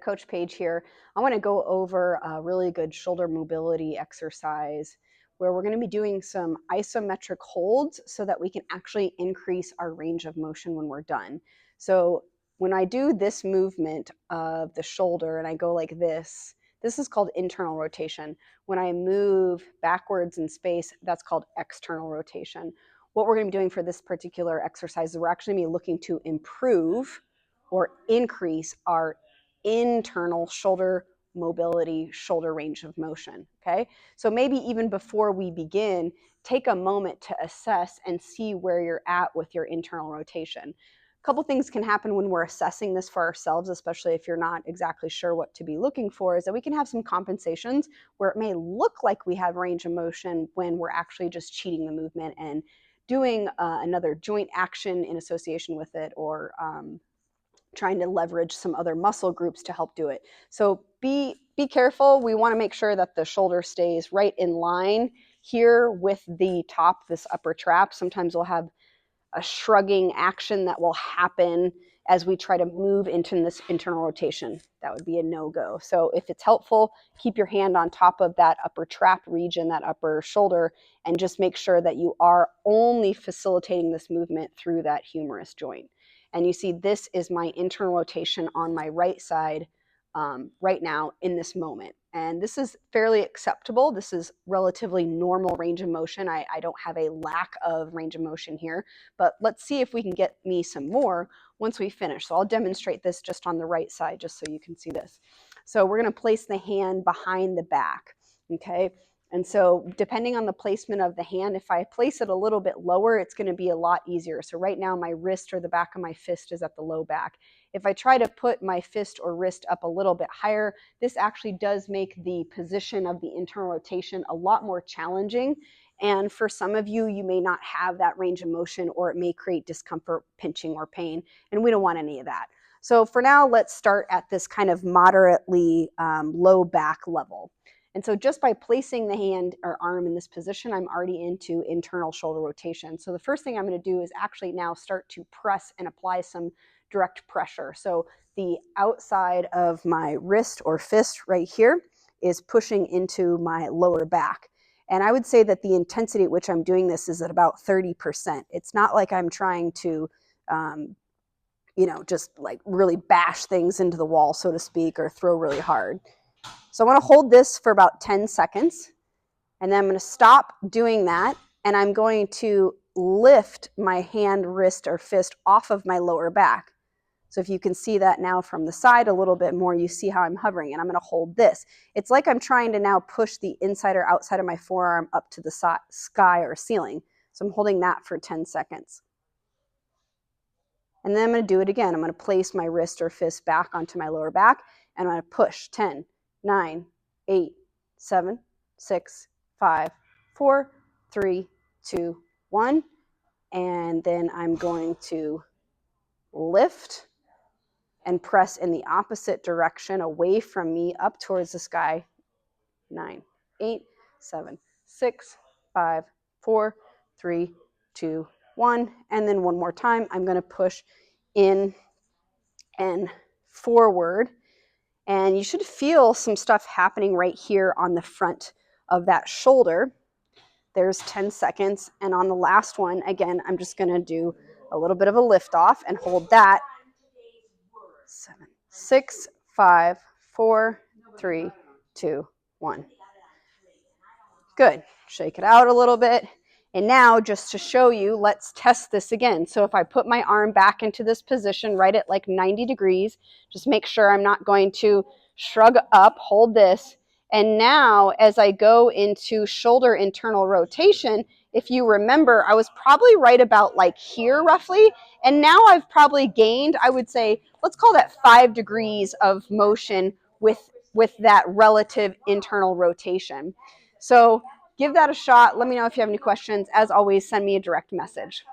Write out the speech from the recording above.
Coach Paige here. I want to go over a really good shoulder mobility exercise where we're going to be doing some isometric holds so that we can actually increase our range of motion when we're done. So when I do this movement of the shoulder and I go like this is called internal rotation. When I move backwards in space, that's called external rotation. What we're going to be doing for this particular exercise is we're actually going to be looking to improve or increase our internal shoulder mobility, shoulder range of motion, okay? So maybe even before we begin, take a moment to assess and see where you're at with your internal rotation. A couple things can happen when we're assessing this for ourselves, especially if you're not exactly sure what to be looking for, is that we can have some compensations where it may look like we have range of motion when we're actually just cheating the movement and doing another joint action in association with it, or trying to leverage some other muscle groups to help do it. So be careful. We want to make sure that the shoulder stays right in line here with the top, this upper trap. Sometimes we'll have a shrugging action that will happen as we try to move into this internal rotation. That would be a no-go. So if it's helpful, keep your hand on top of that upper trap region, that upper shoulder, and just make sure that you are only facilitating this movement through that humerus joint. And you see, this is my internal rotation on my right side right now in this moment. And this is fairly acceptable. This is relatively normal range of motion. I don't have a lack of range of motion here, but let's see if we can get me some more once we finish. So I'll demonstrate this just on the right side, just so you can see this. So we're going to place the hand behind the back, okay? And so depending on the placement of the hand, if I place it a little bit lower, it's going to be a lot easier. So right now my wrist or the back of my fist is at the low back. If I try to put my fist or wrist up a little bit higher, this actually does make the position of the internal rotation a lot more challenging. And for some of you, you may not have that range of motion, or it may create discomfort, pinching, or pain. And we don't want any of that. So for now, let's start at this kind of moderately low back level. And so just by placing the hand or arm in this position, I'm already into internal shoulder rotation. So the first thing I'm going to do is actually now start to press and apply some direct pressure. So the outside of my wrist or fist right here is pushing into my lower back. And I would say that the intensity at which I'm doing this is at about 30%. It's not like I'm trying to, just like really bash things into the wall, so to speak, or throw really hard. So I want to hold this for about 10 seconds, and then I'm going to stop doing that, and I'm going to lift my hand, wrist, or fist off of my lower back. So if you can see that now from the side a little bit more, you see how I'm hovering, and I'm going to hold this. It's like I'm trying to now push the inside or outside of my forearm up to the sky or ceiling. So I'm holding that for 10 seconds. And then I'm going to do it again. I'm going to place my wrist or fist back onto my lower back, and I'm going to push 10, 9, 8, 7, 6, 5, 4, 3, 2, 1. And then I'm going to lift and press in the opposite direction away from me up towards the sky. 9, 8, 7, 6, 5, 4, 3, 2, 1. And then one more time, I'm going to push in and forward. And you should feel some stuff happening right here on the front of that shoulder. There's 10 seconds. And on the last one, again, I'm just going to do a little bit of a lift off and hold that. 7, 6, 5, 4, 3, 2, 1. Good. Shake it out a little bit. And now, just to show you, let's test this again. So if I put my arm back into this position right at like 90 degrees, just make sure I'm not going to shrug up, hold this. And now, as I go into shoulder internal rotation, if you remember, I was probably right about like here roughly. And now I've probably gained, I would say, let's call that 5 degrees of motion with that relative internal rotation. So give that a shot. Let me know if you have any questions. As always, send me a direct message.